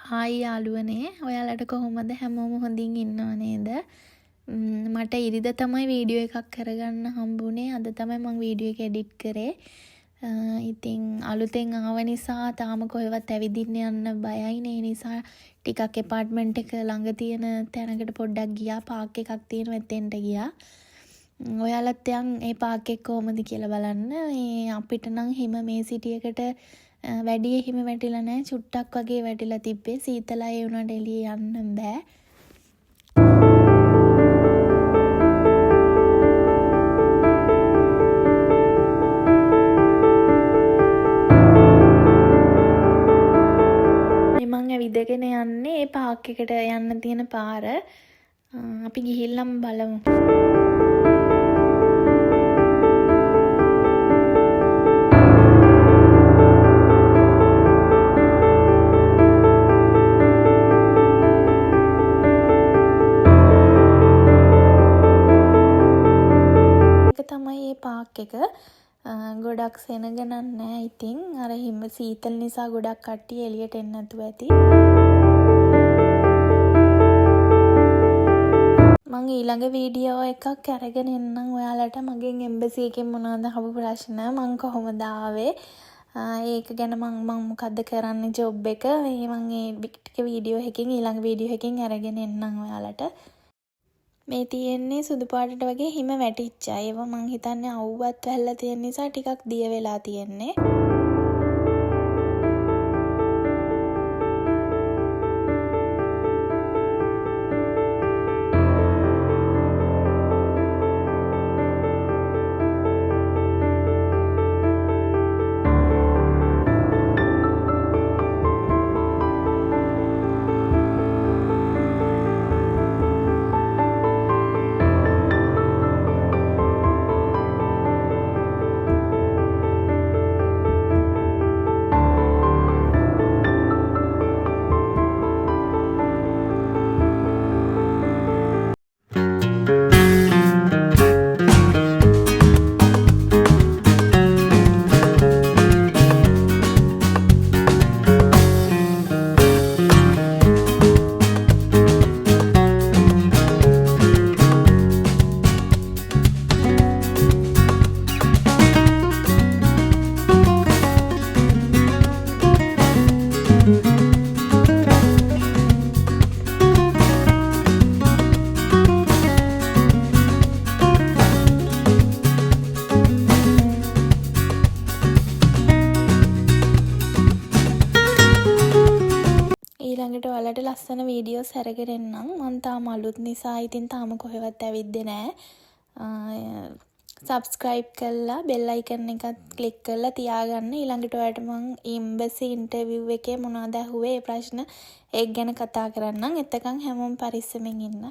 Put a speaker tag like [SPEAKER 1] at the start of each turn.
[SPEAKER 1] Hi යාළුවනේ ඔයාලට කොහොමද හැමෝම හොඳින් ඉන්නව නේද? මට ඉරිදා තමයි වීඩියෝ එකක් කරගන්න හම්බුනේ. අද තමයි මම වීඩියෝ එක එඩිට් කරේ. ඉතින් අලුතෙන් ආව නිසා තාම කොහෙවත් ඇවිදින්න යන්න බයයිනේ. ඒ නිසා ටිකක් එපාර්ට්මන්ට් එක ළඟ තියෙන තැනකට පොඩ්ඩක් ගියා. පාක් එකක් තියෙන එතෙන්ට ගියා. ඔයාලත් යන් ඒ පාක් එක කොහොමද කියලා බලන්න. අපිට නම් හිම මේ සිටියකට වැඩි හිම වැටිලා නැහැ. චුට්ටක් වගේ වැටිලා තිබ්බේ. සීතලයි ඒ උනාට එළියේ යන්න බෑ. මම ඇවිදගෙන යන්නේ ඒ පාක් එකට යන්න තියෙන පාර. අපි ගිහිල්ලාම බලමු. තමයි මේ පාක් එක. ගොඩක් සෙනග නැහැ. ඉතින් අර හිම සීතල නිසා ගොඩක් කට්ටිය එළියට එන්නේ නැතුව ඇති. මම ඊළඟ වීඩියෝ එකක් අරගෙන එන්නම් ඔයාලට. මගෙන් එම්බසි එකෙන් මොනවද අහපු ප්‍රශ්න, මං කොහොමද ආවේ, ඒක ගැන මං මොකද්ද කරන්නේ ජොබ් එක. මං ඒ වීඩියෝ එකකින් ඊළඟ වීඩියෝ එකකින් අරගෙන එන්නම් ඔයාලට. මේ තියෙන්නේ සුදු පාටට වගේ හිම වැටිච්චා. ඒවා මං හිතන්නේ අවුවත් වැල්ලා තියෙන නිසා ටිකක් දිය වෙලා තියෙන්නේ. ඊළඟට ඔයාලට ලස්සන වීඩියෝස් අරගෙන එන්නම්. මං තාම අලුත් නිසා ඉතින් තාම කොහෙවත් ඇවිද්දේ නැහැ. සබ්ස්ක්‍රයිබ් කරලා බෙල් අයිකන් එකත් ක්ලික් කරලා තියාගන්න. ඊළඟට ඔයාලට මං එම්බසි ඉන්ටර්විව් එකේ මොනවද අහුවේ ඒ ප්‍රශ්න ඒක ගැන කතා කරන්නම්. එතකන් හැමෝම පරිස්සමෙන් ඉන්න.